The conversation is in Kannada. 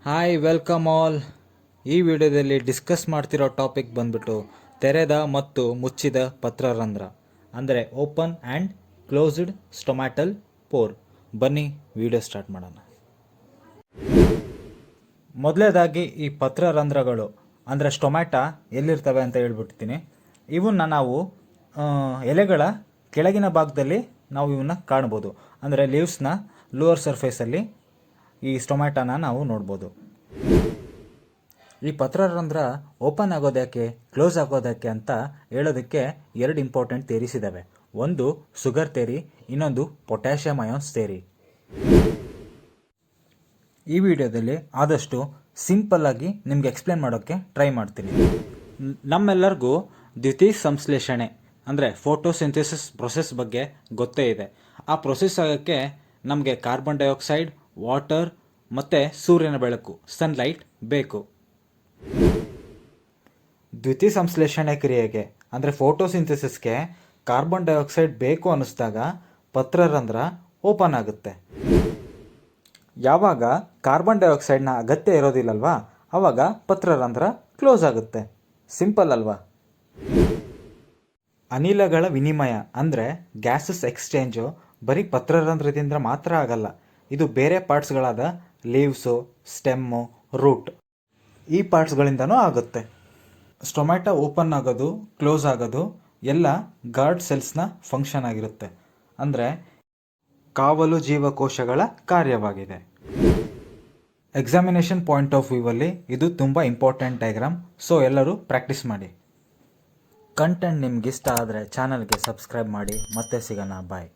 Hi welcome all. ಈ ವಿಡಿಯೋದಲ್ಲಿ ಡಿಸ್ಕಸ್ ಮಾಡ್ತಿರೋ ಟಾಪಿಕ್ ಬಂದ್ಬಿಟ್ಟು ತೆರೆದ ಮತ್ತು ಮುಚ್ಚಿದ ಪತ್ರರಂಧ್ರ ಅಂದರೆ ಓಪನ್ ಆ್ಯಂಡ್ ಕ್ಲೋಸ್ಡ್ ಸ್ಟೊಮ್ಯಾಟಲ್ ಪೋರ್. ಬನ್ನಿ ವಿಡಿಯೋ ಸ್ಟಾರ್ಟ್ ಮಾಡೋಣ. ಮೊದಲೇದಾಗಿ ಈ ಪತ್ರರಂಧ್ರಗಳು ಅಂದರೆ ಸ್ಟೊಮ್ಯಾಟಾ ಎಲ್ಲಿರ್ತವೆ ಅಂತ ಹೇಳ್ಬಿಡ್ತೀನಿ. ಇವನ್ನ ನಾವು ಎಲೆಗಳ ಕೆಳಗಿನ ಭಾಗದಲ್ಲಿ ನಾವು ಇವನ್ನ ಕಾಣ್ಬೋದು. ಅಂದರೆ ಲೀವ್ಸ್ನ ಲೋವರ್ ಸರ್ಫೇಸಲ್ಲಿ ಈ ಸ್ಟೊಮ್ಯಾಟಾನ ನಾವು ನೋಡ್ಬೋದು. ಈ ಪತ್ರರಂಧ್ರ ಓಪನ್ ಆಗೋದಕ್ಕೆ ಕ್ಲೋಸ್ ಆಗೋದಕ್ಕೆ ಅಂತ ಹೇಳೋದಕ್ಕೆ ಎರಡು ಇಂಪಾರ್ಟೆಂಟ್ ಥಿಯರೀಸ್ ಇದ್ದಾವೆ. ಒಂದು ಶುಗರ್ ಥಿಯರಿ, ಇನ್ನೊಂದು ಪೊಟ್ಯಾಷಿಯಮ್ ಅಯಾನ್ಸ್ ಥಿಯರಿ. ಈ ವಿಡಿಯೋದಲ್ಲಿ ಆದಷ್ಟು ಸಿಂಪಲ್ ಆಗಿ ನಿಮ್ಗೆ ಎಕ್ಸ್ಪ್ಲೇನ್ ಮಾಡೋಕ್ಕೆ ಟ್ರೈ ಮಾಡ್ತೀನಿ. ನಮ್ಮೆಲ್ಲರಿಗೂ ದ್ವಿತೀಯ ಸಂಶ್ಲೇಷಣೆ ಅಂದರೆ ಫೋಟೋಸಿಂಥೆಸಿಸ್ ಪ್ರೊಸೆಸ್ ಬಗ್ಗೆ ಗೊತ್ತೇ ಇದೆ. ಆ ಪ್ರೊಸೆಸ್ ಆಗೋಕ್ಕೆ ನಮಗೆ ಕಾರ್ಬನ್ ಡೈಆಕ್ಸೈಡ್, ವಾಟರ್ ಮತ್ತು ಸೂರ್ಯನ ಬೆಳಕು ಸನ್ಲೈಟ್ ಬೇಕು. ದ್ವಿತೀಯ ಸಂಶ್ಲೇಷಣೆ ಕ್ರಿಯೆಗೆ ಅಂದರೆ ಫೋಟೋಸಿಂಥೆಸಿಸ್ಗೆ ಕಾರ್ಬನ್ ಡೈಆಕ್ಸೈಡ್ ಬೇಕು ಅನ್ನಿಸ್ದಾಗ ಪತ್ರರಂಧ್ರ ಓಪನ್ ಆಗುತ್ತೆ. ಯಾವಾಗ ಕಾರ್ಬನ್ ಡೈಆಕ್ಸೈಡ್ನ ಅಗತ್ಯ ಇರೋದಿಲ್ಲಲ್ವಾ ಆವಾಗ ಪತ್ರರಂಧ್ರ ಕ್ಲೋಸ್ ಆಗುತ್ತೆ. ಸಿಂಪಲ್ ಅಲ್ವಾ? ಅನಿಲಗಳ ವಿನಿಮಯ ಅಂದರೆ ಗ್ಯಾಸಸ್ ಎಕ್ಸ್ಚೇಂಜು ಬರೀ ಪತ್ರರಂಧ್ರದಿಂದ ಮಾತ್ರ ಆಗಲ್ಲ. ಇದು ಬೇರೆ ಪಾರ್ಟ್ಸ್ಗಳಾದ ಲೀವ್ಸು, ಸ್ಟೆಮ್ಮು, ರೂಟ್ ಈ ಪಾರ್ಟ್ಸ್ಗಳಿಂದನೂ ಆಗುತ್ತೆ. ಸ್ಟೊಮ್ಯಾಟೊ ಓಪನ್ ಆಗೋದು, ಕ್ಲೋಸ್ ಆಗೋದು ಎಲ್ಲ ಗಾರ್ಡ್ ಸೆಲ್ಸ್ನ ಫಂಕ್ಷನ್ ಆಗಿರುತ್ತೆ. ಅಂದರೆ ಕಾವಲು ಜೀವಕೋಶಗಳ ಕಾರ್ಯವಾಗಿದೆ. ಎಕ್ಸಾಮಿನೇಷನ್ ಪಾಯಿಂಟ್ ಆಫ್ ವ್ಯೂವಲ್ಲಿ ಇದು ತುಂಬ ಇಂಪಾರ್ಟೆಂಟ್ ಡಯಾಗ್ರಾಮ್. ಸೊ ಎಲ್ಲರೂ ಪ್ರಾಕ್ಟೀಸ್ ಮಾಡಿ. ಕಂಟೆಂಟ್ ನಿಮ್ಗೆ ಇಷ್ಟ ಆದರೆ ಚಾನಲ್ಗೆ ಸಬ್ಸ್ಕ್ರೈಬ್ ಮಾಡಿ. ಮತ್ತೆ ಸಿಗೋಣ. ಬಾಯ್.